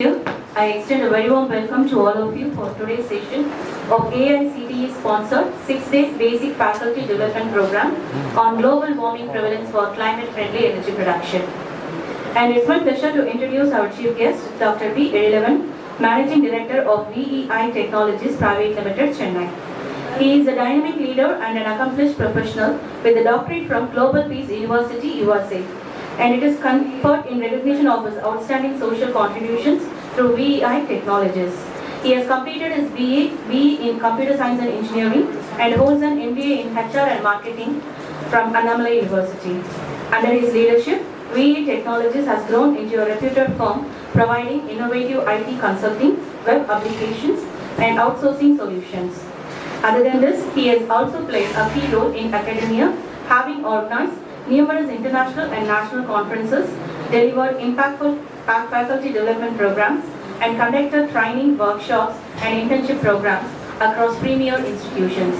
I extend a very warm welcome to all of you for today's session of AICTE sponsored 6 days basic faculty development program on global warming prevalence for climate friendly energy production. And it's my pleasure to introduce our chief guest, Dr. B. Irrelevan, Managing Director of VEI Technologies Private Limited, Chennai. He is a dynamic leader and an accomplished professional with a doctorate from Global Peace University, USA. And it is conferred in recognition of his outstanding social contributions through VEI Technologies. He has completed his BE in Computer Science and Engineering and holds an MBA in HR and Marketing from Annamalai University. Under his leadership, VEI Technologies has grown into a reputed firm providing innovative IT consulting, web applications, and outsourcing solutions. Other than this, he has also played a key role in academia, having organized numerous international and national conferences, delivered impactful faculty development programs, and conducted training workshops and internship programs across premier institutions.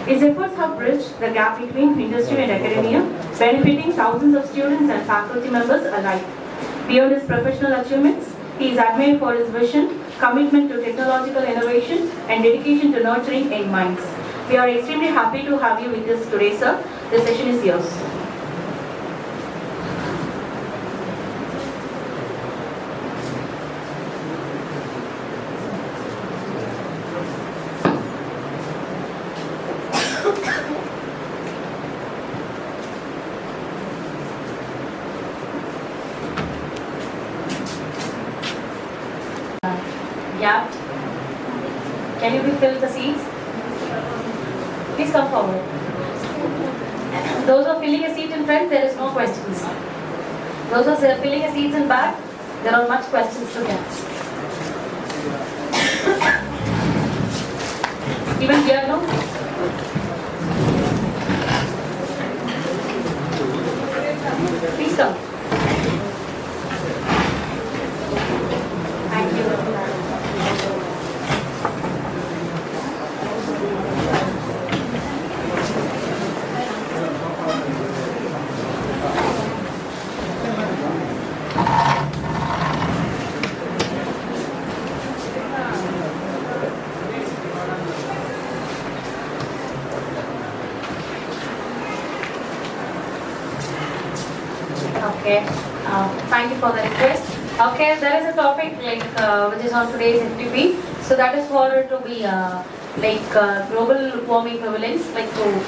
His efforts have bridged the gap between industry and academia, benefiting thousands of students and faculty members alike. Beyond his professional achievements, he is admired for his vision, commitment to technological innovation, and dedication to nurturing young minds. We are extremely happy to have you with us today, sir. The session is yours. Yeah. Can you please fill the seats? Please come forward. Those who are filling a seat in front, there is no questions. Those who are filling a seat in back, there are much questions to get. Even here, no? Please come. Thank you. Okay, thank you for the request. Okay, there is a topic which is on today's FTP. So that is for to be global warming prevalence,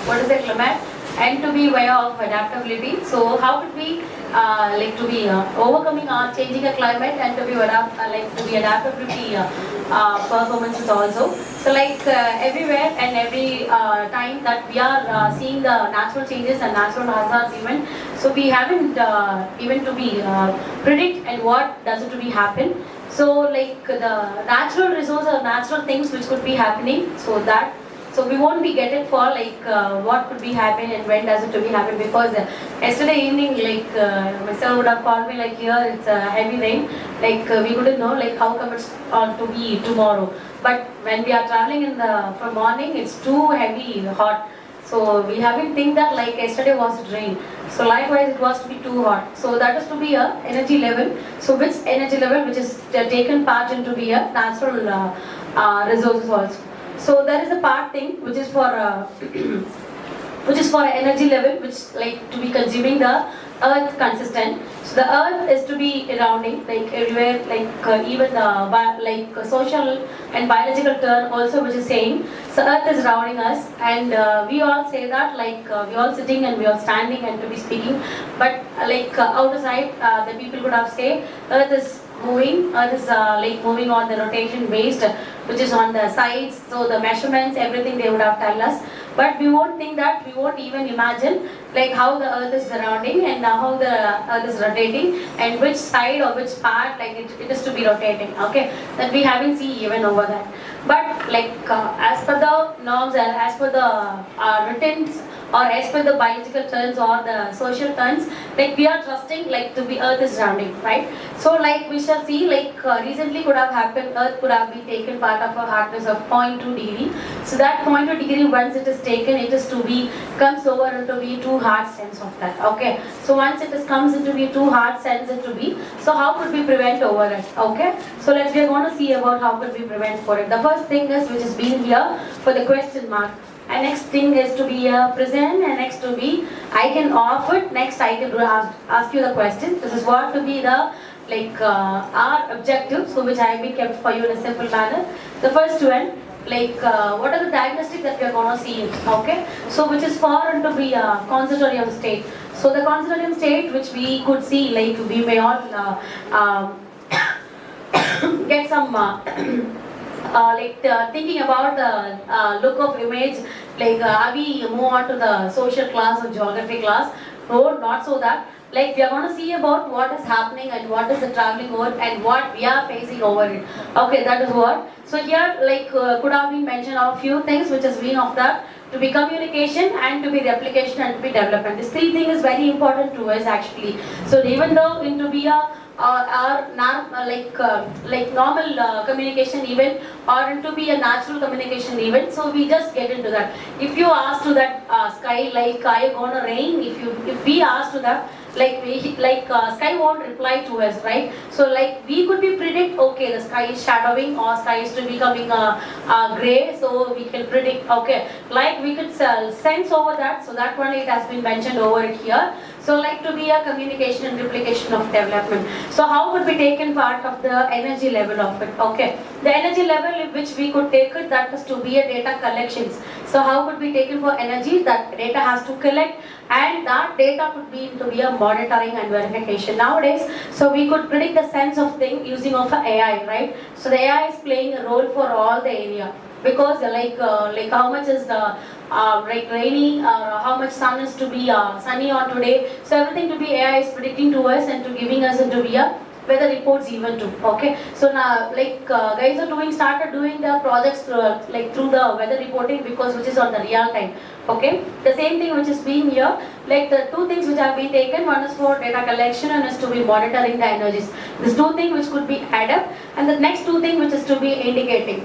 what is the climate, and to be aware of adaptability. So how could we overcoming our changing a climate and to be adaptability performances also. So everywhere and every time that we are seeing the natural changes and natural hazards even, so we haven't even to be predict and what does it to be happen. So the natural resources or natural things which could be happening, so we won't be getting for what could be happen and when does it to be happen, because yesterday evening my sir would have called me here it's a heavy rain, we couldn't know how come it's on to be tomorrow, but when we are traveling in the from morning it's too heavy hot, so we haven't think that yesterday was it rain, so likewise it was to be too hot, so that is to be a energy level, so which energy level which is taken part into be a natural resources also. So there is a part thing which is for which is for energy level, which to be consuming the earth consistent. So the earth is to be surrounding everywhere, even the social and biological term also which is saying. So earth is surrounding us, and we all say that we all sitting and we all standing and to be speaking, but outside the people could have say earth is moving, earth is moving on the rotation based, which is on the sides, so the measurements, everything they would have tell us, but we won't think that, we won't even imagine how the earth is surrounding and how the earth is rotating and which side or which part it is to be rotating, okay, that we haven't seen even over that. But as per the norms and as per the written or as per the biological terms or the social terms, like we are trusting like to be earth is rounding, right? So like we shall see, like recently could have happened, earth could have been taken part of a hardness of 0.2 degree. So that 0.2 degree, once it is taken, it is to be comes over into be 2 hard sense of that. Okay, so once it is comes into be 2 hard sense into be, so how could we prevent over it? Okay, so let's, we are going to see about how could we prevent for it. The first thing is, which is being here for the question mark, and next thing is to be present, and next to be I can off it, next I can ask you the question. This is what to be the like our objective, so which I have been kept for you in a simple manner. The first one, like what are the diagnostics that we are going to see, okay? So which is for to be a conservatorium state. So the conservatorium state, which we could see, like we may all get some thinking about the look of image, like are we move on to the social class or geography class? No, not so that. Like we are going to see about what is happening and what is the traveling over and what we are facing over it. Okay, that is what. So here, like could have been mentioned a few things which has been of that, to be communication and to be replication and to be development. This 3 thing is very important to us actually. So even though into be a like normal communication event or into be a natural communication event, so we just get into that. If you ask to that sky, like are you gonna rain, if we ask to that, like sky won't reply to us, right? So like we could be predict, okay, the sky is shadowing or sky is to becoming gray, so we can predict, okay, like we could sense over that. So that one, it has been mentioned over here. So like to be a communication and replication of development. So how would be taken part of the energy level of it? Okay, the energy level in which we could take it, that is to be a data collections. So how could be taken for energy? That data has to collect, and that data could be to be a monitoring and verification nowadays. So we could predict the sense of thing using of a AI, right? So the AI is playing a role for all the area, because like how much is the like rainy, how much sun is to be sunny on today. So everything to be AI is predicting to us and to giving us into be a weather reports even too. Okay, so now like guys are started doing the projects like through the weather reporting, because which is on the real time. Okay, the same thing which is being here, like the 2 things which have been taken, one is for data collection and is to be monitoring the energies. These 2 things which could be add up, and the next 2 things which is to be indicating.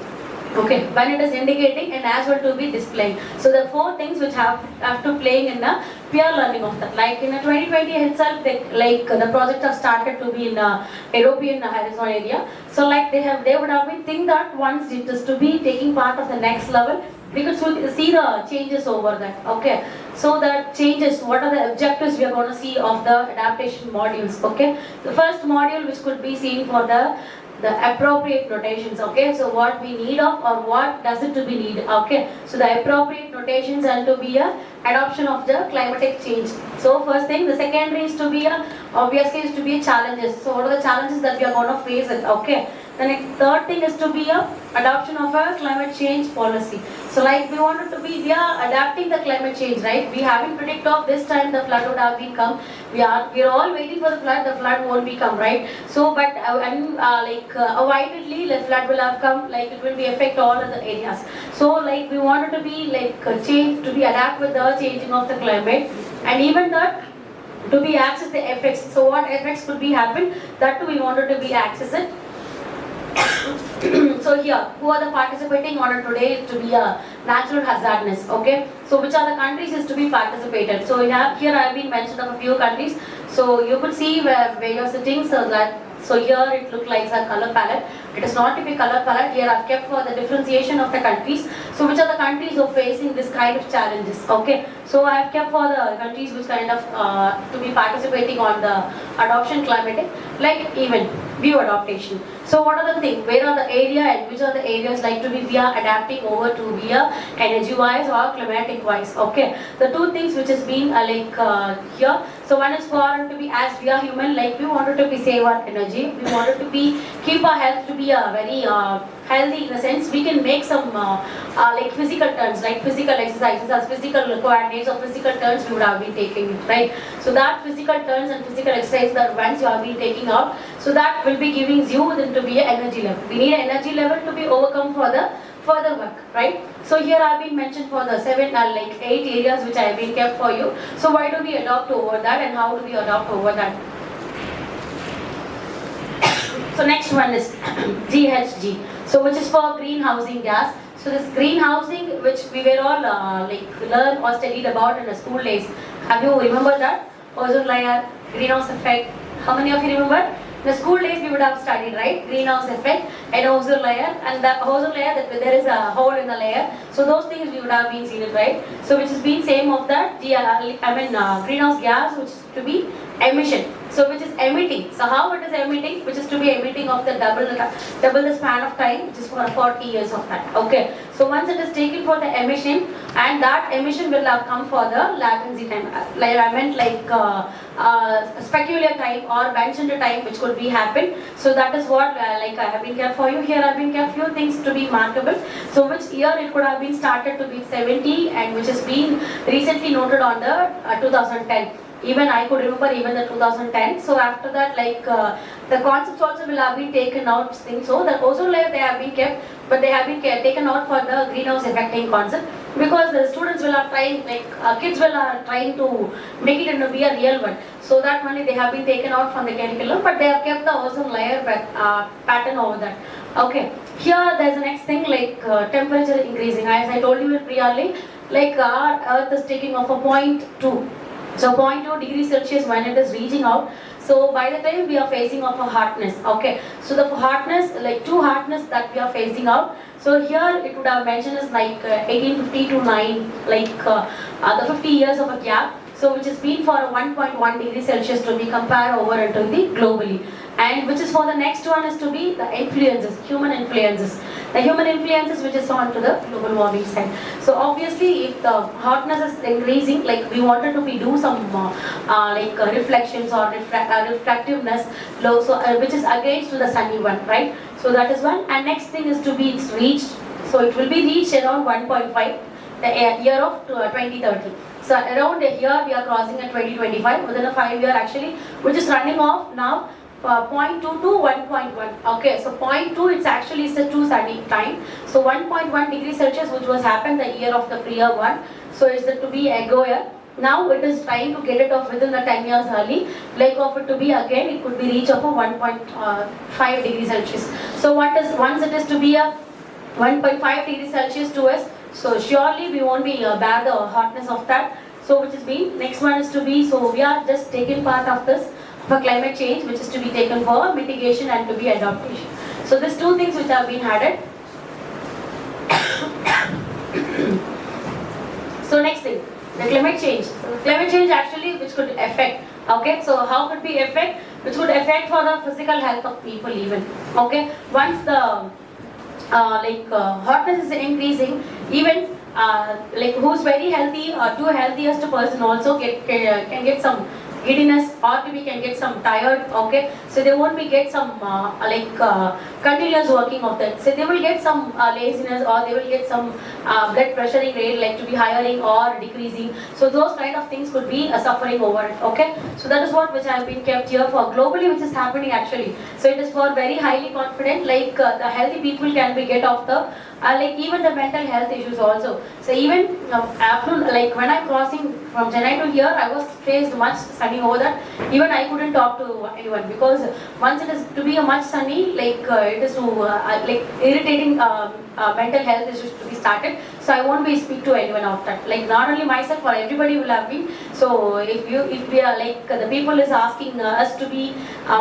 Okay, when it is indicating and as well to be displaying. So the 4 things which have to playing in the peer learning of that. Like in the 2020 itself, the project have started to be in the European horizon area. So like they would have been think that once it is to be taking part of the next level, we could see the changes over that. Okay, so the changes, what are the objectives we are going to see of the adaptation modules? Okay, the first module which could be seen for the appropriate notations. Okay, so what we need of or what does it to be need. Okay, so the appropriate notations and to be a adoption of the climatic change. So first thing, the secondary is to be a, obviously is to be challenges. So what are the challenges that we are going to face it? Okay, the next third thing is to be a adoption of a climate change policy. So like we wanted to be, we are adapting the climate change, right? We haven't predicted of this time the flood would have been come. We are all waiting for the flood won't be come, right? So but avoidedly the flood will have come, like it will be affect all of the areas. So like we wanted to be like change, to be adapt with the changing of the climate, and even that to be access the effects. So what effects could be happen, that too we wanted to be access it. So here, who are the participating on today to be a natural hazardness? Okay, so which are the countries is to be participated? So we have here I have been mentioned of a few countries. So you could see where you're sitting. So here it looks like a color palette. It is not to be color palette. Here I've kept for the differentiation of the countries. So which are the countries who are facing this kind of challenges? Okay, so I have kept for the countries which kind of to be participating on the adoption climatic, like even view adaptation. So what are the things? Where are the area and which are the areas like to be we are adapting over to be energy wise or climatic wise? Okay, the 2 things which is being here. So one is for to be, as we are human, like we wanted to be save our energy. We wanted to be keep our health to be a very healthy in the sense we can make some like physical turns, like physical exercises as physical coordinates or physical turns we would have been taking it, right? So that physical turns and physical exercise that once you have been taking out, so that will be giving you then to be an energy level. We need an energy level to be overcome for the further work, right? So here I have been mentioned for the 8 areas which I have been kept for you. So why do we adopt over that, and how do we adopt over that? So next one is GHG, so which is for greenhousing gas. So this greenhousing, which we were all learned or studied about in the school days. Have you remembered that? Ozone layer, greenhouse effect. How many of you remember? In the school days we would have studied, right? Greenhouse effect and ozone layer, and the ozone layer, that there is a hole in the layer. So those things we would have been seen it, right? So which has been same of that greenhouse gas, which is to be emission. So which is emitting. So how it is emitting? Which is to be emitting of the double the span of time, which is for 40 years of time. Okay. So once it is taken for the emission, and that emission will have come for the latency time. Specular time or mentioned time, which could be happen. So that is what I have been kept for you. Here I have been kept few things to be markable. So which year it could have been started to be 70, and which has been recently noted on the 2010. Even I could remember even the 2010. So after that, the concepts also will have been taken out. So the ozone layer they have been kept, but they have been taken out for the greenhouse effecting concept, because the students will are trying, kids will are trying to make it into be a real one. So that only they have been taken out from the curriculum, but they have kept the ozone layer pattern over that. Okay. Here there is the next thing, temperature increasing. As I told you previously, our Earth is taking off a 0.2. So 0.2 degrees Celsius when it is reaching out. So by the time we are facing of a hotness, okay. So the hotness, two hotness that we are facing out. So here it would have mentioned as 1850 to 9, the 50 years of a gap. So which has been for 1.1 degrees Celsius to be compared over into the globally. And which is for the next one is to be the influences, human influences. The human influences which is on to the global warming side. So obviously if the hotness is increasing, we wanted to do some reflections or refractiveness low, so which is against to the sunny one, right? So that is one. And next thing is to be reached. So it will be reached around 1.5 the year of 2030. So around here we are crossing at 2025 within a 5 year actually, which is running off now. 0.2 to 1.1. Okay, so 0.2 it's actually is the too sunny time. So 1.1 degrees Celsius, which was happened the year of the prior one. So it's to be ago year. Now it is trying to get it off within the 10 years early. Of it to be again, it could be reach of a 1.5 degrees Celsius. So once it is to be a 1.5 degrees Celsius to us, so surely we won't be bear the hotness of that. So which is being next one is to be, so we are just taking part of this for climate change, which is to be taken for mitigation and to be adaptation. So these two things which have been added. So next thing, the climate change. So the climate change actually which could affect. Okay, so how could be affect? Which could affect for the physical health of people even. Okay, once the hotness is increasing, even who's very healthy or too healthiest person also can get some giddiness, or we can get some tired. Okay, so they won't be get some continuous working of that. So they will get some laziness, or they will get some blood pressure rate to be higher or decreasing. So those kind of things could be suffering over it. Okay, so that is what which have been kept here for globally, which is happening actually. So it is for very highly confident, the healthy people can be get off the even the mental health issues also. So even after when I'm crossing from Chennai to here, I was faced much sunny over that. Even I couldn't talk to anyone, because once it is to be a much sunny, it is to irritating mental health issues to be started. So I won't be speak to anyone of that. Not only myself, or everybody will have been. So if we are the people is asking us to be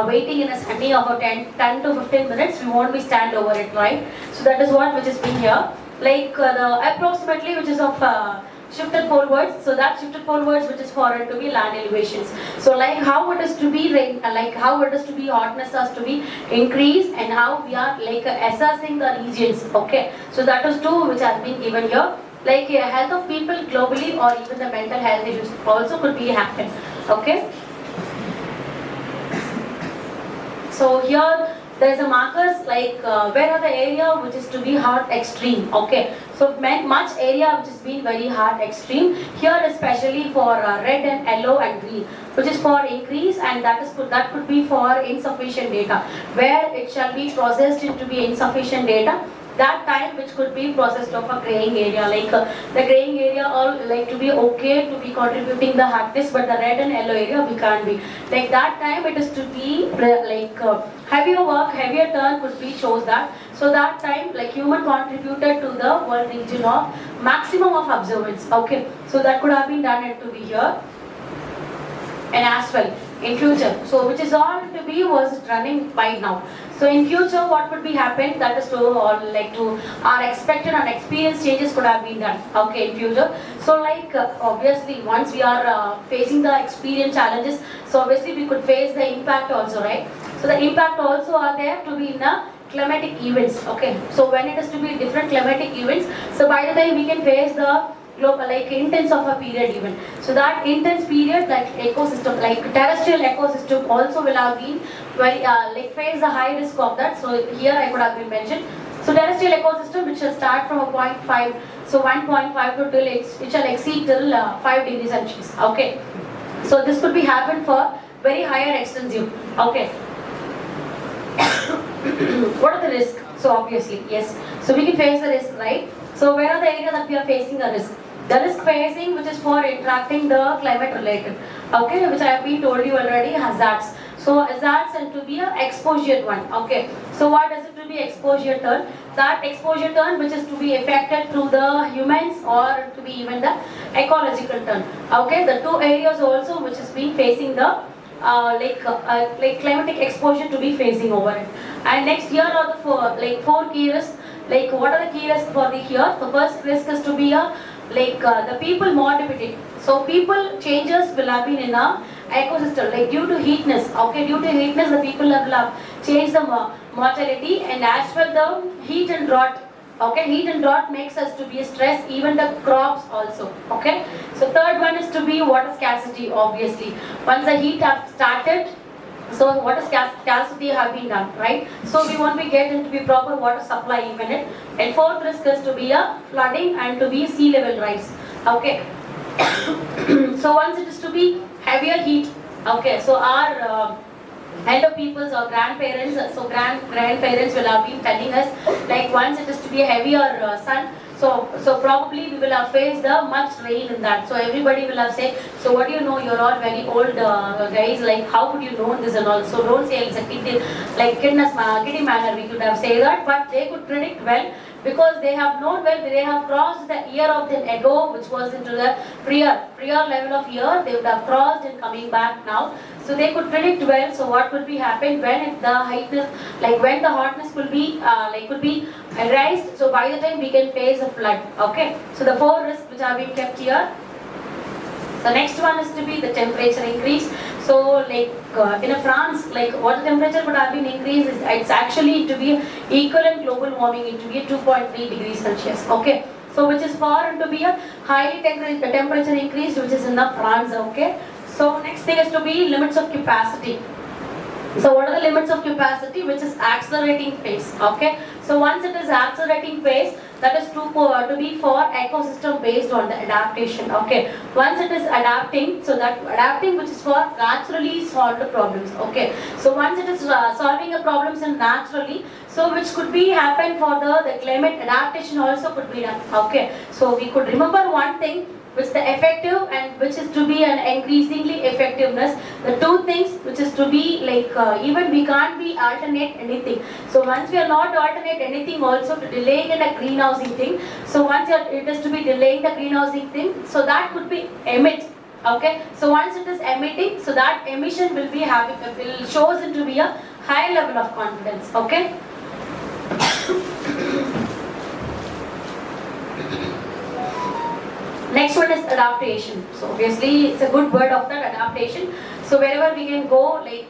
waiting in a sunny about 10 to 15 minutes, we won't be stand over it, right? So that is what which is being here. The approximately which is of shifted polewards. So that shifted polewards which is for it to be land elevations. So how it is to be how it is to be hotness has to be increased, and how we are assessing the regions. Okay, so that is two which has been given here. Health of people globally, or even the mental health issues also could be happen. Okay, so here there is a markers where are the area which is to be hot extreme. Okay, so much area which is being very hot extreme. Here especially for red and yellow and green, which is for increase, and that could be for insufficient data, where it shall be processed into be insufficient data. that time which could be processed of a graying area, like the graying area all like to be okay to be contributing the hardness, but the red and yellow area we can't be. Like that time it is to be like heavier work, heavier turn could be shows that. So that time like human contributed to the world region of maximum of observance. Okay, so that could have been done and to be here and as well in future. So which is all to be was running by now. So in future what would be happen, that is to all like to our expected and experience changes could have been done. Okay, in future. So like obviously once we are facing the experience challenges, so obviously we could face the impact also, right? So the impact also are there to be in the climatic events. Okay, so when it is to be different climatic events, so by the time we can face the global like intense of a period even. So that intense period, like ecosystem, like terrestrial ecosystem also will have been very like face the high risk of that. So here I could have been mentioned. So terrestrial ecosystem which shall start from a 0.5, so 1.5 to till it shall exceed till 5 degrees Celsius. Okay, so this could be happen for very higher extensive. Okay. What are the risks? So obviously yes, so we can face the risk, right? So where are the areas that we are facing a risk? The risk facing which is for interacting the climate related, okay, which I have been told you already, hazards. So hazards and to be a exposure one. Okay, so what does it to be exposure turn? That exposure turn which is to be affected through the humans or to be even the ecological turn. Okay, the two areas also which is being facing the like climatic exposure to be facing over it. And next here are the four key risks. Like what are the key risks for the here? The first risk is to be a the people morbidity. So people changes will have been in a ecosystem like due to heatness. Okay, due to heatness the people will have changed the mortality, and as well the heat and drought. Okay, heat and drought makes us to be stressed, even the crops also. Okay, so third one is to be water scarcity. Obviously, once the heat have started, so water scarcity have been done, right? So we won't be getting to be proper water supply even it. And fourth risk is to be a flooding and to be sea level rise. Okay. So once it is to be heavier heat. Okay. So our elder peoples or grandparents, so grandparents will have been telling us like once it is to be a heavier sun. So probably we will have faced the much rain in that. So everybody will have said, so what do you know? You're all very old guys. Like how could you know this and all? So don't say it's a kiddie manner. We could have said that, but they could predict well because they have known well. They have crossed the year of the ago, which was into the prior level of year. They would have crossed and coming back now. So they could predict well. So what would be happen when the heightness, like when the hotness will be could be raised. So by the time we can face a flood. Okay. So the four risks which have been kept here. The next one is to be the temperature increase. So like in a France, like what the temperature would have been increased is it's actually to be equivalent global warming, it to be 2.3 degrees Celsius. Okay. So which is for to be a high temperature increase, which is in the France. Okay. So next thing is to be limits of capacity. So what are the limits of capacity? Which is accelerating pace. Okay. So once it is accelerating pace, that is to be for ecosystem based on the adaptation. Okay. Once it is adapting, so that adapting which is for naturally solved problems. Okay. So once it is solving a problems and naturally, so which could be happen for the climate adaptation also could be done. Okay. So we could remember one thing, which the effective and which is to be an increasingly effectiveness, the two things which is to be like even we can't be alternate anything. So once we are not alternate anything also to delaying in a greenhousing thing, so once it is to be delaying the greenhousing thing, so that could be emit. Okay, so once it is emitting, so that emission will be having will shows it to be a high level of confidence. Okay. Next one is adaptation. So obviously it's a good word of that, adaptation. So wherever we can go, like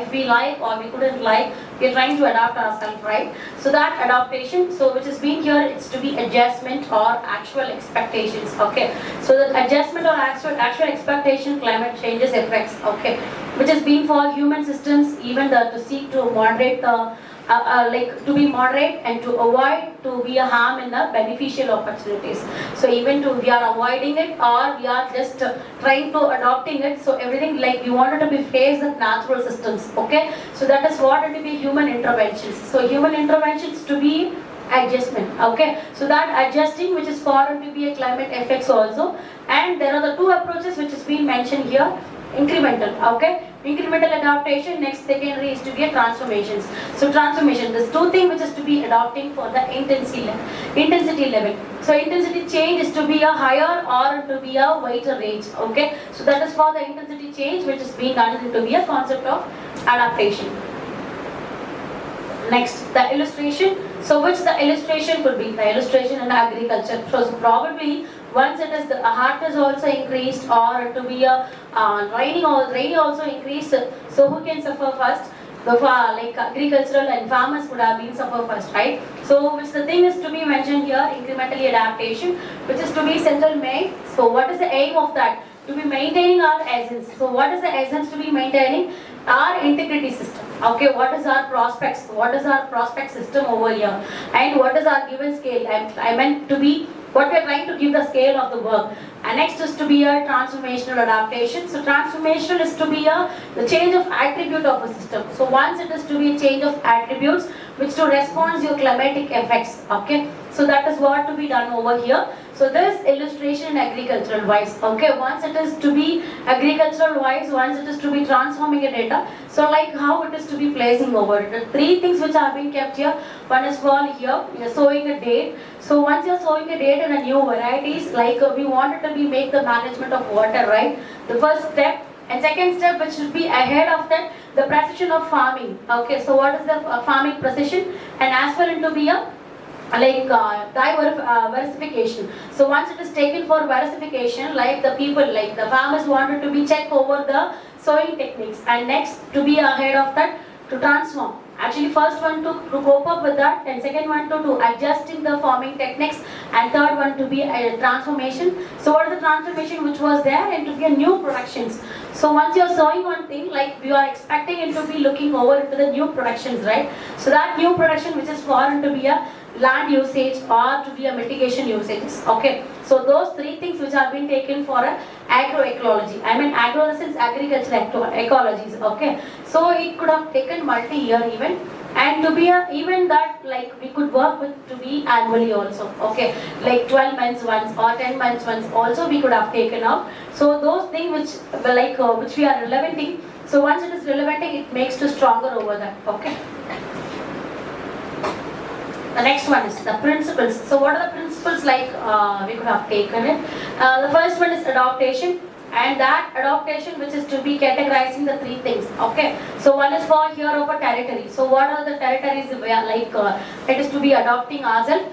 if we like or we couldn't like, we are trying to adapt ourselves, right? So that adaptation, so which is being here, it's to be adjustment or actual expectations. Okay. So the adjustment or actual expectation climate changes effects. Okay. Which has been for human systems, even to seek to moderate the like to be moderate and to avoid to be a harm in the beneficial opportunities. So even to we are avoiding it or we are just trying to adopting it. So everything like we wanted to be faced with natural systems. Okay, so that is what it will be human interventions. So human interventions to be adjustment. Okay, so that adjusting which is foreign to be a climate effects also, and there are the two approaches which is being mentioned here. Incremental, okay, incremental adaptation. Next secondary is to be a transformations. So transformation, there's two things which is to be adopting for the intensity level. So intensity change is to be a higher or to be a wider range. Okay, so that is for the intensity change which is being done to be a concept of adaptation. Next, the illustration. So which the illustration could be? The illustration in agriculture. So probably once it is the heart is also increased or to be a rain also increased. So who can suffer first? The like agricultural and farmers would have been suffer first, right? So which the thing is to be mentioned here, incrementally adaptation, which is to be central made. So what is the aim of that? To be maintaining our essence. So what is the essence to be maintaining? Our integrity system. Okay, what is our prospects? What is our prospect system over here? And what is our given scale? I meant to be what we are trying to give the scale of the work. And next is to be a transformational adaptation. So transformational is to be the change of attribute of a system. So once it is to be a change of attributes which to respond to your climatic effects. Okay, so that is what to be done over here. So this illustration in agricultural wise, okay, once it is to be agricultural wise, once it is to be transforming a data, so like how it is to be placing over it. The three things which are being kept here, one is for here, you're sowing a date. So once you're sowing a date in a new varieties, like we wanted to be make the management of water, right? The first step. And second step which should be ahead of that, the precision of farming. Okay, so what is the farming precision? And as well into be a like diversification. So once it is taken for diversification, like the people, like the farmers wanted to be check over the sowing techniques, and next to be ahead of that to transform. Actually first one to cope up with that, and second one to adjusting the farming techniques, and third one to be a transformation. So what is the transformation which was there, and to be a new productions. So once you are sowing one thing, like you are expecting it to be looking over into the new productions, right? So that new production which is foreign to be a land usage or to be a mitigation usages. Okay, so those three things which have been taken for a agroecology. I mean agro in the sense agricultural ecologies. Okay, so it could have taken multi-year even, and to be a even that like we could work with to be annually also. Okay, like 12 months once or 10 months once also we could have taken out. So those things which like which we are relevanting. So once it is relevanting, it makes to stronger over that. Okay. The next one is the principles. So what are the principles like we could have taken it? The first one is adaptation, and that adaptation which is to be categorizing the three things. Okay, so one is for here over territory. So what are the territories we are like it is to be adopting ourselves.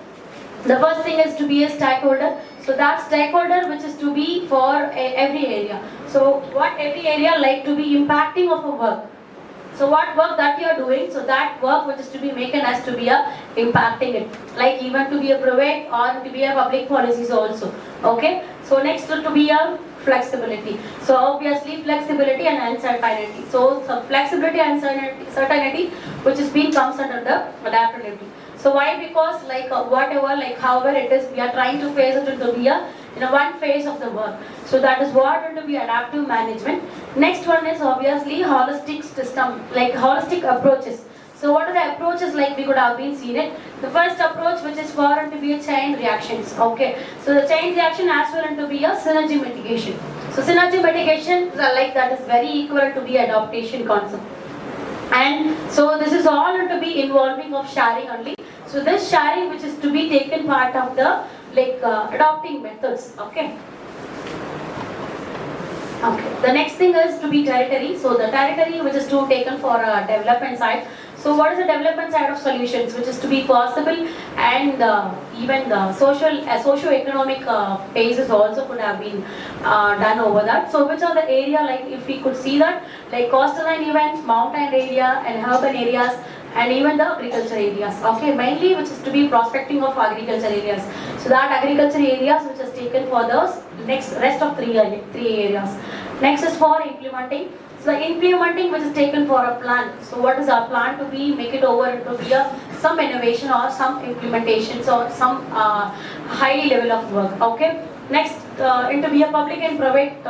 The first thing is to be a stakeholder. So that stakeholder which is to be for every area. So what every area like to be impacting of a work. So what work that you are doing, so that work which is to be making has to be a impacting it, like even to be a private or to be a public policies also. Okay, so next to be a flexibility. So obviously flexibility and uncertainty. So flexibility and certainty which is being comes under the adaptability. So why? Because like whatever, like however it is, we are trying to phase it into be a one phase of the work. So that is what going to be adaptive management. Next one is obviously holistic system, like holistic approaches. So what are the approaches like we could have been seen it? The first approach which is for to be a chain reactions. Okay, so the chain reaction as well to be a synergy mitigation. So synergy mitigation like that is very equal to be adaptation concept. And so this is all to be involving of sharing only. So this sharing which is to be taken part of the like adopting methods. Okay. Okay. The next thing is to be territory. So the territory which is to taken for development side. So what is the development side of solutions which is to be possible, and even the socio-economic phases also could have been done over that. So which are the area like if we could see that like coastal events, mountain area and urban areas, and even the agriculture areas. Okay, mainly which is to be prospecting of agriculture areas. So that agriculture areas which is taken for those next rest of three areas. Next is for implementing. So the implementing which is taken for a plan. So what is our plan to be, make it over into be a some innovation or some implementations or some high level of work. Okay. Next into be a public and private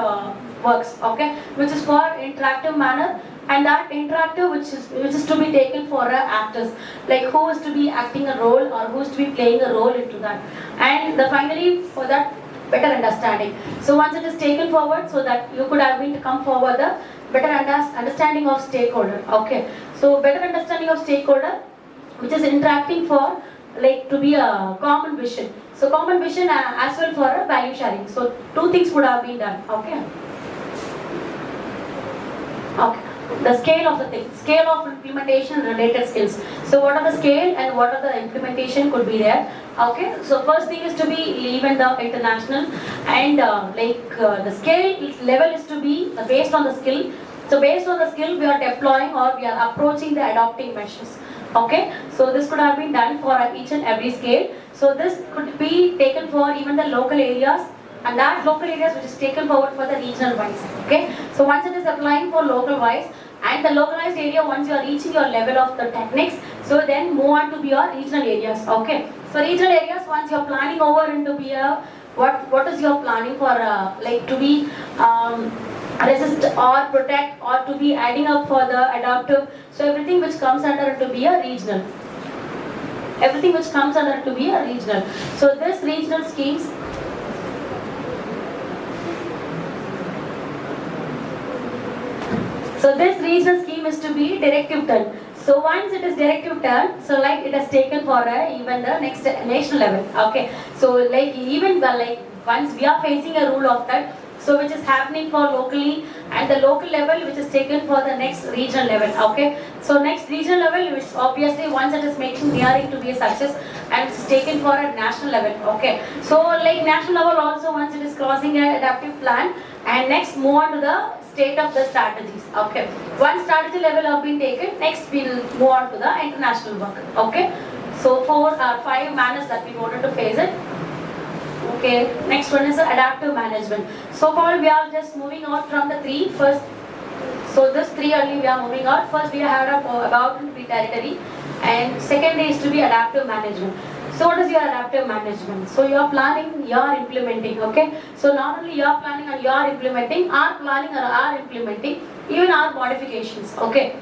works. Okay, which is for interactive manner. And that interactive which is to be taken for actors, like who is to be acting a role or who is to be playing a role into that, and the finally for that better understanding. So once it is taken forward, so that you could have been to come forward the better understanding of stakeholder. Okay, so better understanding of stakeholder, which is interacting for like to be a common vision. So common vision as well for a value sharing. So two things would have been done. Okay. Okay. The scale of the thing, scale of implementation related skills. So what are the scale and what are the implementation could be there. Okay, so first thing is to be even the international, and the scale level is to be based on the skill. So based on the skill we are deploying or we are approaching the adopting measures. Okay, so this could have been done for each and every scale. So this could be taken for even the local areas, and that local areas which is taken forward for the regional wise. Okay, so once it is applying for local wise and the localized area, once you are reaching your level of the techniques, so then move on to be your regional areas. Okay, so regional areas, once you are planning over into be a what is your planning for like to be resist or protect or to be adding up for the adaptive. So everything which comes under to be a regional, everything which comes under to be a regional. So this regional schemes, so this regional scheme is to be directive turn. So once it is directive turn, so like it has taken for even the next national level. Okay, so like even like once we are facing a rule of that, so which is happening for locally, and the local level which is taken for the next regional level. Okay, so next regional level, which obviously once it is making nearing to be a success, and it's taken for a national level. Okay, so like national level also, once it is crossing an adaptive plan, and next move on to the state of the strategies. Okay, one strategy level have been taken, next we will move on to the international work. Okay, so 4 or 5 manners that we wanted to face it. Okay, next one is adaptive management. So called we are just moving out from the 3 first. So this 3 only we are moving out. First we have about to be territory, and second is to be adaptive management. So what is your adaptive management? So you are planning, you are implementing. Okay, so not only you are planning and you are implementing, are planning or are implementing, even our modifications. Okay,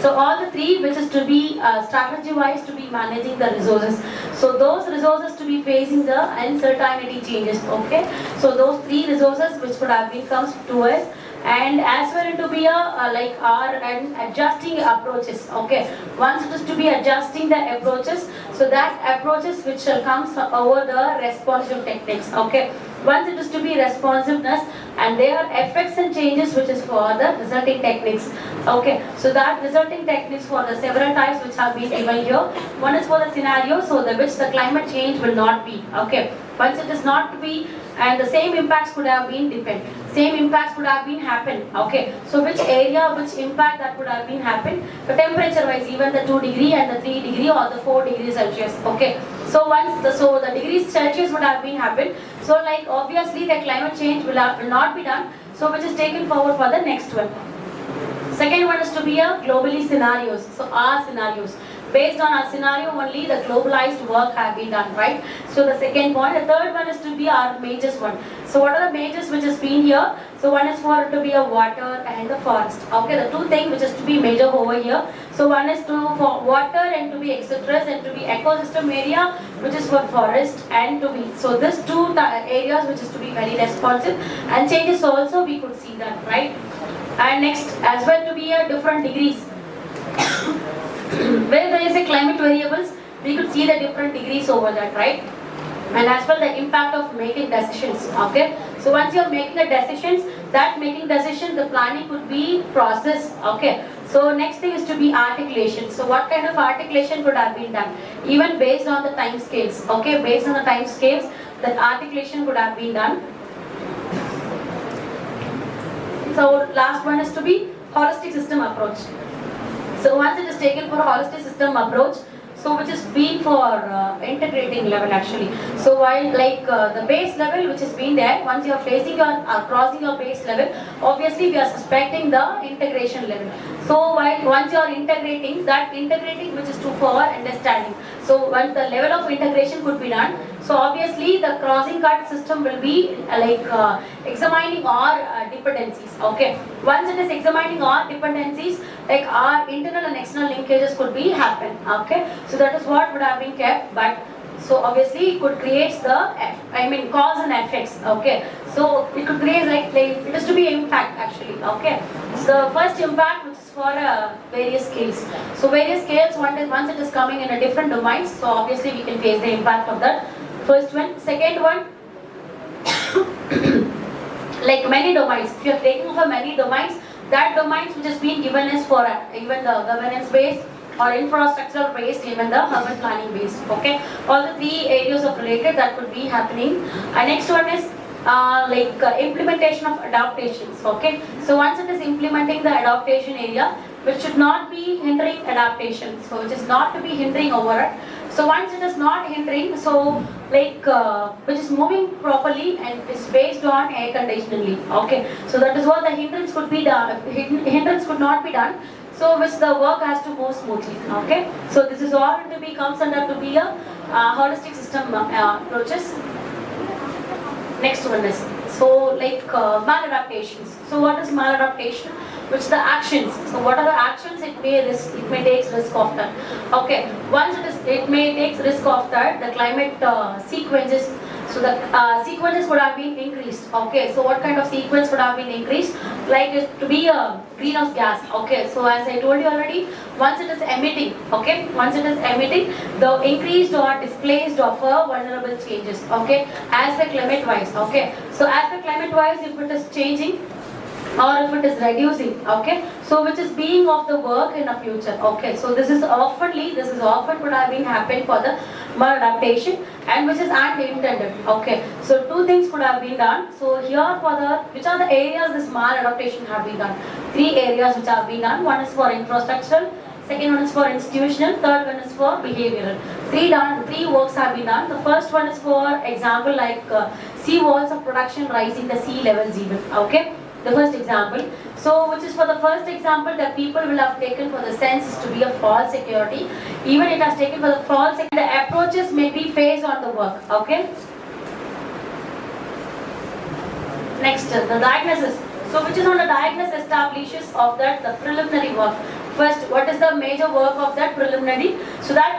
so all the 3 which is to be strategy wise to be managing the resources. So those resources to be facing the uncertainty changes. Okay, so those 3 resources which could have been comes to us, and as well to be a like our and adjusting approaches. Okay, once it is to be adjusting the approaches, so that approaches which comes over the responsive techniques. Okay, once it is to be responsiveness, and their effects and changes which is for the resulting techniques. Okay, so that resulting techniques for the several types which have been given here. One is for the scenario, so the which the climate change will not be. Okay, once it is not to be, and the same impacts could have been depend, same impacts could have been happen. Okay, so which area, which impact that could have been happen, the temperature wise, even the 2 degree and the 3 degree or the 4 degrees Celsius. Okay, so once the degrees Celsius would have been happen, so like obviously the climate change will not be done, so which is taken forward for the next one. Second one is to be a globally scenarios, so our scenarios. Based on our scenario only, the globalized work have been done, right? So the second point. The third one is to be our majors one. So what are the majors which has been here? So one is for to be a water and the forest. Okay, the 2 things which is to be major over here. So one is for water and to be etc. and to be ecosystem area, which is for forest and to be. So this 2 areas which is to be very responsive, and changes also we could see that, right? And next as well to be a different degrees. Where there is a climate variables, we could see the different degrees over that, right? And as well the impact of making decisions. Okay, so once you are making the decisions, that making decision, the planning could be process. Okay, so next thing is to be articulation. So what kind of articulation could have been done, even based on the time scales. Okay, based on the time scales, that articulation could have been done. So last one is to be holistic system approach. So once it is taken for a holistic system approach, so which is been for integrating level actually. So while like the base level which has been there, once you are facing your crossing your base level, obviously we are suspecting the integration level. So while once you are integrating, that integrating which is to for understanding. So once the level of integration could be done, so obviously the crossing cut system will be examining our dependencies. Okay, once it is examining our dependencies, like our internal and external linkages could be happen. Okay, so that is what would have been kept, but so obviously it could create the cause and effects. Okay, so it could create like it is to be impact actually. Okay, so first impact which is for various scales. So various scales, once it is coming in a different domains, so obviously we can face the impact of that. First one. Second one, like many domains. If you are taking for many domains, that domains which has been given is for even the governance based or infrastructure based, even the urban planning based. Okay, all the three areas of related that could be happening. And next one is implementation of adaptations. Okay, so once it is implementing the adaptation area, which should not be hindering adaptation, so which is not to be hindering over it. So once it is not hindering, so which is moving properly and is based on air conditioning. Okay, so that is what the hindrance could be done. Hindrance could not be done. So which the work has to move smoothly. Okay, so this is all to be comes under to be a holistic system approaches. Next one is maladaptations. So what is maladaptation? Which the actions. So what are the actions it may take risk of that. Okay, once it may take risk of that, the climate sequences. So the sequences would have been increased. Okay, so what kind of sequence would have been increased? Like it to be a greenhouse gas. Okay, so as I told you already, once it is emitting, okay, once it is emitting, the increased or displaced of vulnerable changes. Okay, as the climate wise. Okay, so as the climate wise, if it is changing or if it is reducing, okay, so which is being of the work in the future. Okay, so this is often would have been happened for the maladaptation and which is unintended. Okay, so two things could have been done. So here for the which are the areas this maladaptation have been done? Three areas which have been done. One is for infrastructural, second one is for institutional, third one is for behavioral. Three works have been done. The first one is for example like sea walls of production rising the sea levels even. Okay, the first example. So which is for the first example that people will have taken for the census to be a false security. Even it has taken for the false security. The approaches may be phased on the work. Okay. Next, the diagnosis. So which is on the diagnosis establishes of that the preliminary work. First, what is the major work of that preliminary? So that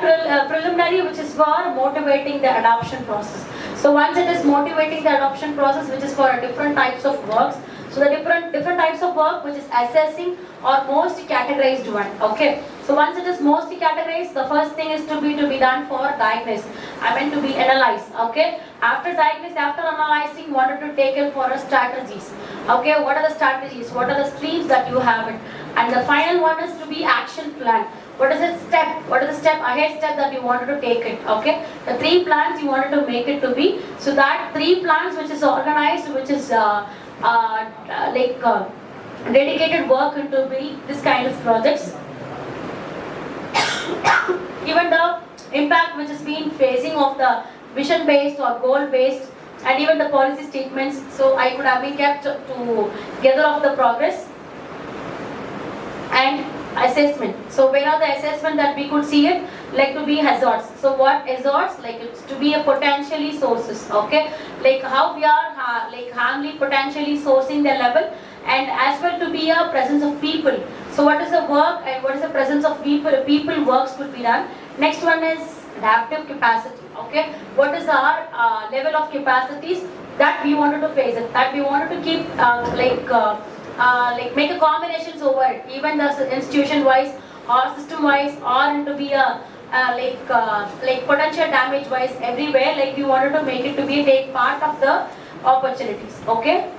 preliminary which is for motivating the adoption process. So once it is motivating the adoption process, which is for different types of works. So the different types of work which is assessing or most categorized one. Okay. So once it is most categorized, the first thing is to be done for diagnosis. I mean to be analyzed. Okay. After diagnosis, after analyzing, wanted to take it for strategies. Okay. What are the strategies? What are the streams that you have it? And the final one is to be action plan. What is the step? What is the ahead step that you wanted to take it? Okay. The three plans you wanted to make it to be. So that three plans which is organized, which is dedicated work into this kind of projects. Even the impact which has been facing of the vision based or goal based and even the policy statements. So I could have been kept to gather of the progress and assessment. So where are the assessment that we could see it? Like to be hazards. So what hazards? Like it's to be a potentially sources. Okay, like how we are harmly potentially sourcing the level, and as well to be a presence of people. So what is the work and what is the presence of people? People works could be done. Next one is adaptive capacity. Okay, what is our level of capacities that we wanted to face it? That we wanted to keep make a combinations over it, even the institution wise or system wise, or to be a potential damage wise everywhere. Like we wanted to make it to be take part of the opportunities. Okay.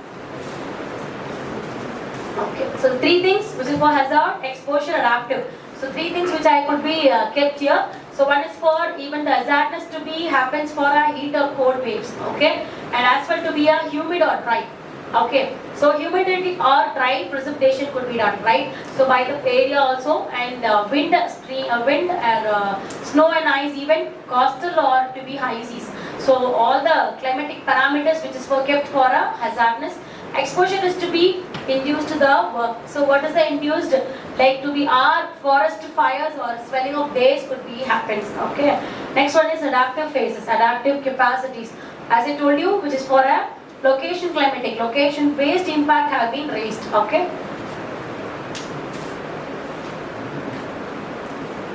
Okay. So three things which is for hazard, exposure, adaptive. So three things which I could be kept here. So one is for even the hazardness to be happens for a heat or cold waves. Okay. And as well to be a humid or dry. Okay. So humidity or dry precipitation could be done, right? So by the area also, and wind and snow and ice, even coastal or to be high seas. So all the climatic parameters which is kept for a hazardness. Exposure is to be induced to the work. So what is the induced? Like to be our forest fires or swelling of days could be happens. Okay. Next one is adaptive phases, adaptive capacities. As I told you, which is for a location climatic, location based impact have been raised. Okay.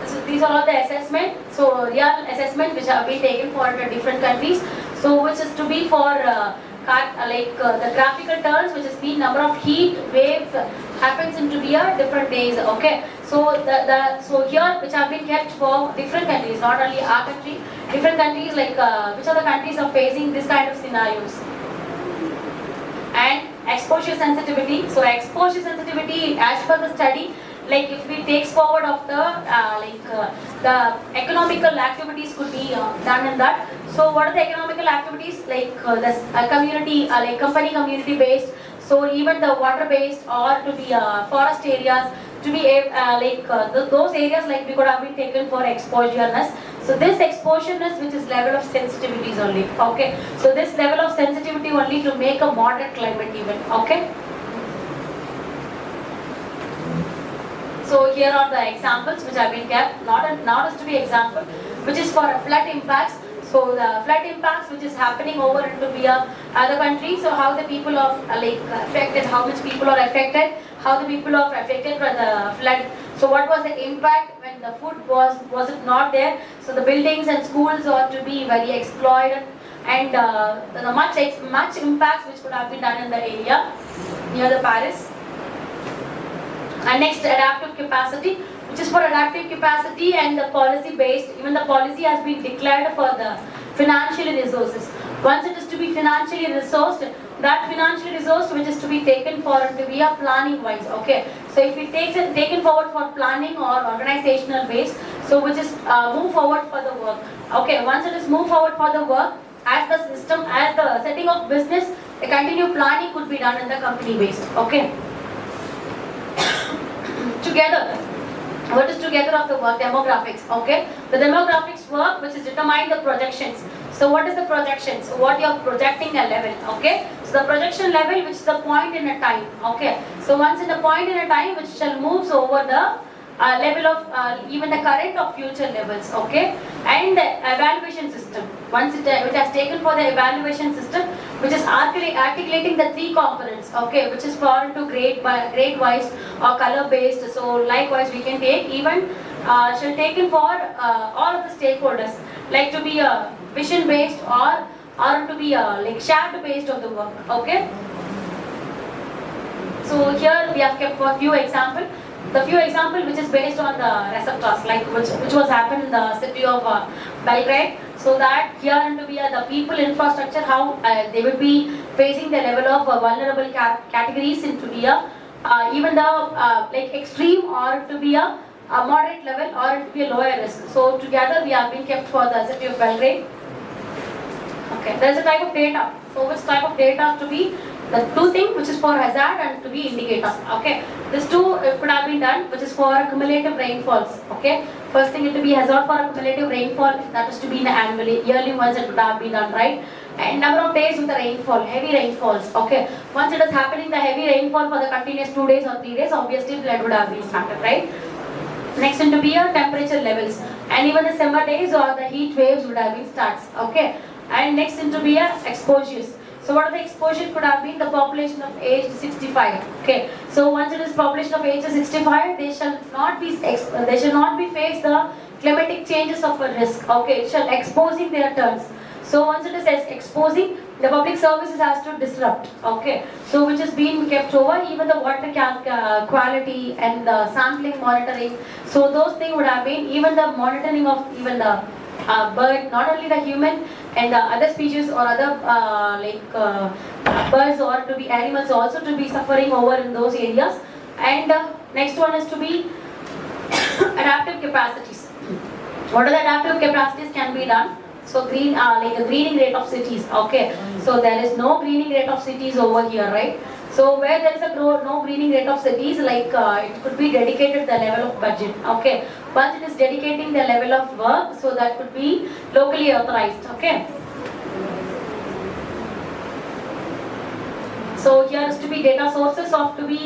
So these are all the assessment. So real assessment which have been taken for the different countries. So which is to be for the graphical terms, which is the number of heat waves happens into the different days. Okay, so so here which have been kept for different countries, not only our country, different countries, like which other countries are facing this kind of scenarios. And exposure sensitivity. So exposure sensitivity, as per the study, like if we takes forward of the economical activities could be done in that. So what are the economical activities, like this community, like company community based, so even the water based or to be forest areas, to be those areas, like we could have been taken for exposureness. So this exposureness, which is level of sensitivities only. Okay, so this level of sensitivity only to make a moderate climate event. Okay. So here are the examples which have been kept, not as to be example, which is for flood impacts. So the flood impacts which is happening over into other countries. So how the people are affected, how much people are affected, how the people are affected by the flood. So what was the impact when the food was it not there? So the buildings and schools are to be very exploited, and the much impacts which could have been done in the area near the Paris. And next, adaptive capacity, which is for adaptive capacity and the policy based. Even the policy has been declared for the financial resources. Once it is to be financially resourced, that financial resource which is to be taken for to be a planning wise. Okay, so if it takes it taken forward for planning or organizational base, so which is move forward for the work. Okay, once it is move forward for the work, as the system, as the setting of business, a continued planning could be done in the company based. Okay. Together, what is together of the work? Demographics. Okay, the demographics work which is determine the projections. So what is the projections? What you are projecting a level. Okay, so the projection level which is the point in a time. Okay, so once in a point in a time which shall moves over the level of even the current of future levels. Okay, and the evaluation system. Once it has taken for the evaluation system, which is articulating the three components. Okay, which is for into grade wise or color based. So likewise we can take even shall taken for all of the stakeholders, like to be vision based or to be like shared based of the work. Okay. So here we have kept for few example. The few example which is based on the receptors, like which was happened in the city of Belgrade. So that here into the people infrastructure, how they will be facing the level of vulnerable categories into even the like extreme or to be a moderate level or to be a lower risk. So together we have been kept for the city of Belgrade. Okay, there is a type of data. So which type of data to be? The two things which is for hazard and to be indicators. Okay, this two could have been done, which is for cumulative rainfalls. Okay, first thing it to be hazard for cumulative rainfall, that is to be in the annually, yearly once it would have been done, right? And number of days with the rainfall, heavy rainfalls. Okay, once it is happening the heavy rainfall for the continuous 2 days or 3 days, obviously flood would have been started, right? Next into be your temperature levels, and even the summer days or the heat waves would have been starts. Okay, and next into be your exposures. So what are the exposure could have been? The population of age 65. Okay, so once it is population of age 65, they shall not be face the climatic changes of a risk. Okay, it shall exposing their turns. So once it is exposing, the public services has to disrupt. Okay, so which is being kept over, even the water quality and the sampling monitoring. So those things would have been, even the monitoring of even the bird, not only the human and the other species or other birds or to be animals also to be suffering over in those areas. And next one is to be adaptive capacities. What are the adaptive capacities can be done? So like a greening rate of cities. Okay, so there is no greening rate of cities over here, right? So where there is a no greening rate of cities, like it could be dedicated the level of budget. Okay, budget is dedicating the level of work, so that could be locally authorized. Okay. So here is to be data sources of to be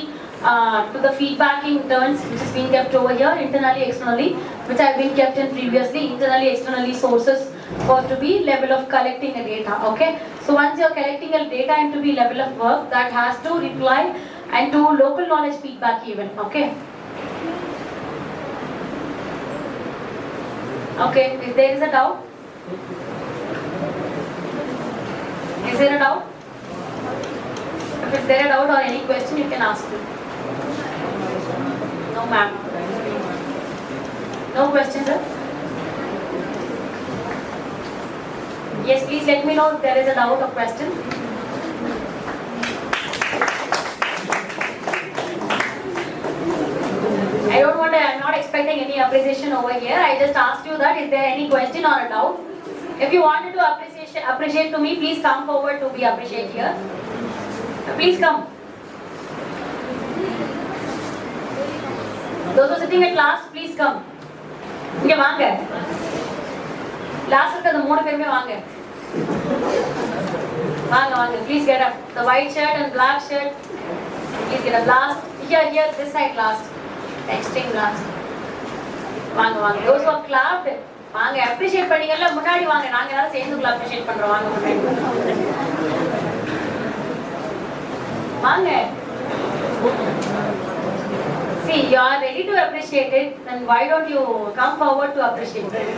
to the feedbacking turns which is being kept over here internally, externally, which have been kept in previously internally, externally sources for to be level of collecting a data. Okay. So once you're collecting a data into the level of work, that has to reply and do local knowledge feedback even. Okay. Okay. If there is a doubt, is there a doubt? If is there a doubt or any question, you can ask me. No, ma'am. No question, sir? Yes, please let me know if there is a doubt or question. I'm not expecting any appreciation over here. I just asked you that, is there any question or a doubt? If you wanted to appreciate to me, please come forward to be appreciate here. Please come. Those who are sitting at last, please come. இங்க வாங்க. Last இருக்க அந்த மூணு பேருமே வாங்க. வாங்க. Please get up. The white shirt and black shirt. Please get up. Last. Here, this side last. Extreme last. வாங்க. Those who have clapped, வாங்க. Appreciate பண்ணீங்கல்ல, முன்னாடி வாங்க. நாங்க எல்லாரும் சேர்ந்து appreciate பண்றோம். வாங்க முன்னாடி. வாங்க. See, you are ready to appreciate it, then why don't you come forward to appreciate it?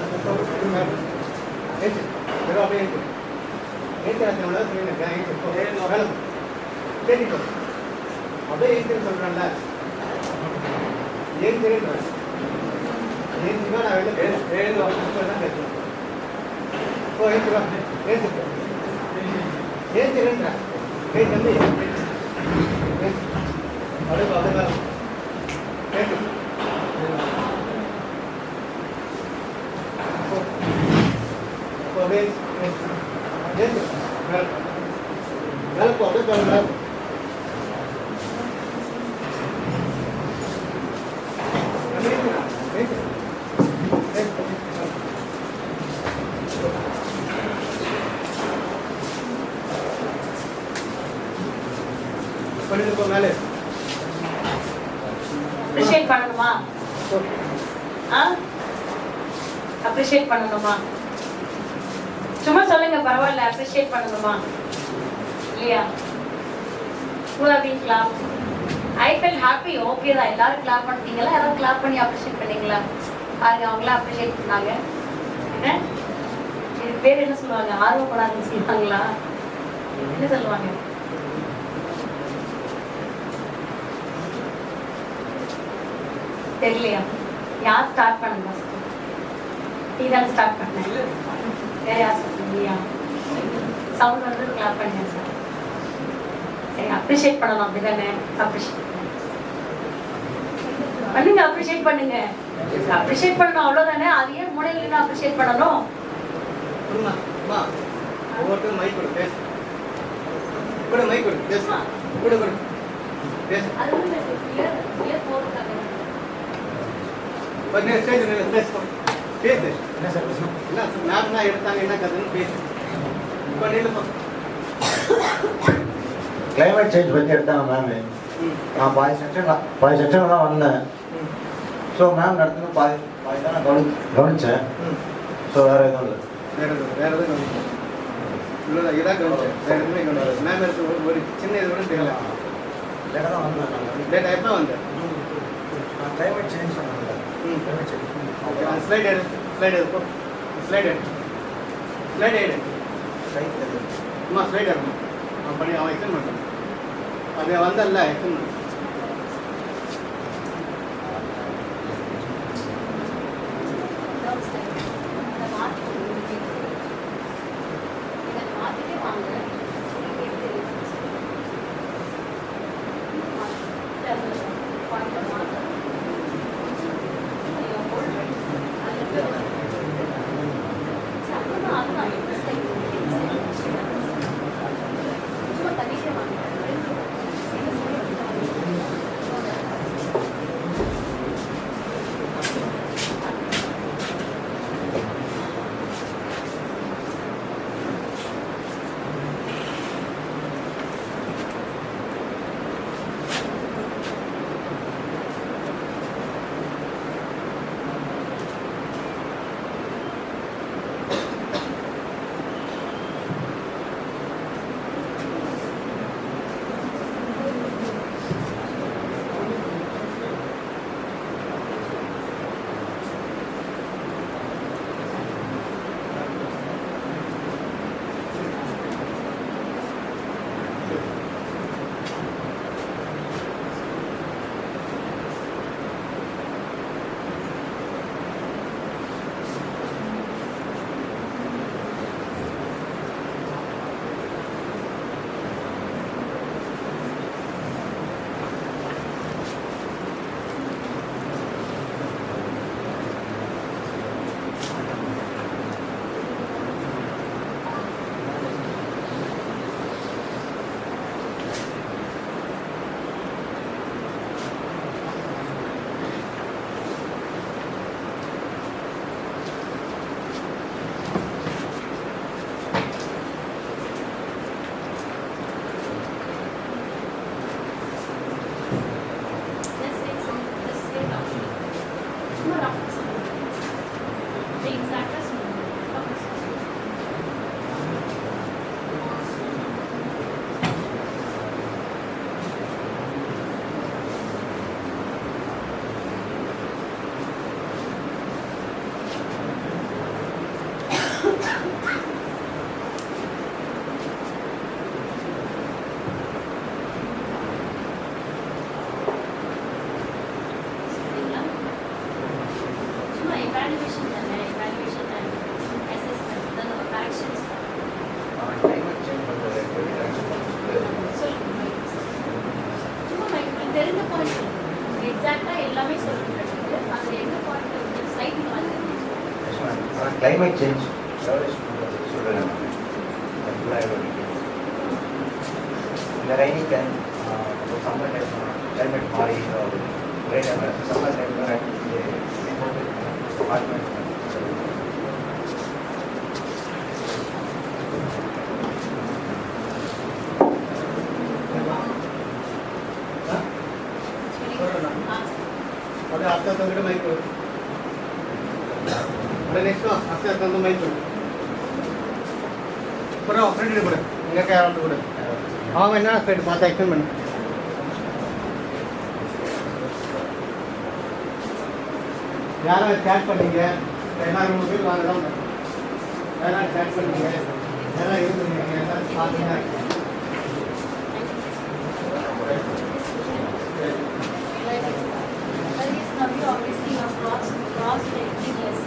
Appreciate பண்ணணுமா? அப்ரிஷியேட் பண்ணணுமா? சும்மா சொல்லுங்க, பரவாயில்ல. அப்ரிஷியேட் பண்ணணுமா இல்லையா? Who have been clap? I felt happy. Okay தான், எல்லாரும் clap பண்ணிட்டீங்களா? யாரும் clap பண்ணி அப்ரிஷியேட் பண்ணீங்களா? பாருங்க, அவங்கள அப்ரிஷியேட் பண்ணாங்க. என்ன இது பேர் என்ன சொல்லுவாங்க? ஆர்வப்படாதுன்னு சொல்லுவாங்களா? என்ன சொல்லுவாங்க? தெரியலையா? யார் ஸ்டார்ட் பண்ணுங்க? நீ தான் ஸ்டார்ட் பண்ண. வேற யார் சொல்லுங்க? சவுண்ட் வந்து கிளாப் பண்ணுங்க சார். சரி, அப்ரிஷியேட் பண்ணணும் அப்படிதானே? அப்ரிஷியேட் பண்ணுங்க. அப்ரிஷியேட் பண்ணுங்க. அப்ரிஷியேட் பண்ணணும், அவ்வளவுதானே. அது ஏன் மூலையில நின்று அப்ரிஷியேட் பண்ணணும்? ஒவ்வொருத்தரும் மைக் கொடு, பேசு. கூட மைக் கொடு, பேசு. கூட பேசு. அது வந்து கிளியர் போடுறாங்க. பட் ஸ்டேஜ் மேல பேசு. பேசு. என்ன சார் பேசணும்? இல்ல மேம் தான் எடுத்தாங்க, என்ன கதைன்னு பேசு. இப்போ நீங்க கிளைமேட் சேஞ்ச் பற்றி எடுத்தாங்க மேம். நான் பாதி செக்ஷன்லாம் வந்தேன். ஸோ மேம் நடத்துன்னு பாதி தான் நான் கவனித்தேன். ஸோ வேறு எதுவும் இல்லை. வேறு எதுவும் இல்லை, இதான் கவனிச்சேன். வேறு எதுவுமே கவனிச்சு மேம் எடுத்து ஒரு சின்ன இது கூட தெரியல. லேட்டாக தான் வந்தேன். லேட்டாக எப்போ வந்தேன்? நான் கிளைமேட் சேஞ்ச் சொன்னேன்ல. Climate change. ஓகே, ஸ்லைட் எடு. ஸ்லைட் எடு. ஸ்லைட் எடு. ஸ்லைட் எடு. அம்மா ஸ்லைட் எடுமா. அவன் பண்ணி அவன் எக்ஸ்டன் பண்ணுறான். அது வந்தல்ல எக்ஸ்டன் பண்ண. கிளைமேட் சேஞ்ச் சொல்கிறேன் நான் ஃபுல்லாக எவ்வளோ இந்த Raini time summer time climate மாறி ஒரே டைம் சம்மர் டைமில் ಅದೇ ಹತ್ತು ಹತ್ತು ಮೈಕ್ ಅದೇ ನೆಕ್ಸ್ಟ್ ಹತ್ತು ಹತ್ತು ಮೈಕ್ கூட ஃப்ரெண்டு கூட எங்கே கேரளத்து கூட அவன் என்ன ஃப்ரெண்டு பார்த்து எக்ஸ்பிளைன் பண்ணு யாரும் சேட் பண்ணீங்க எல்லாரும் மொபைல் வாங்க தான் யாரும் சேட் பண்ணீங்க யாரும் இருந்துருந்தீங்க எல்லாரும் பார்த்தீங்க obviously you have crossed every years.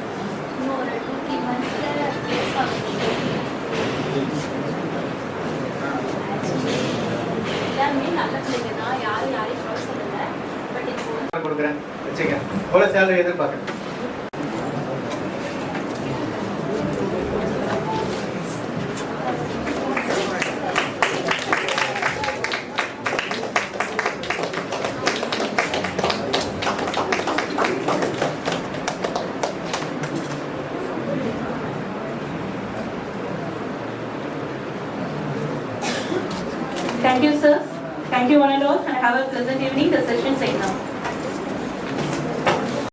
No, 2-3 months place எல்லாருமே நல்ல பிள்ளைங்க தான், யாரும் யாரையும் cross பண்ணல. பட் இப்போ கொடுக்குறேன் வச்சுக்க எவ்வளோ சேலரி எதிர்பார்க்குறேன் thank you, sirs. Thank you, one and all, and have a pleasant evening. The session is now.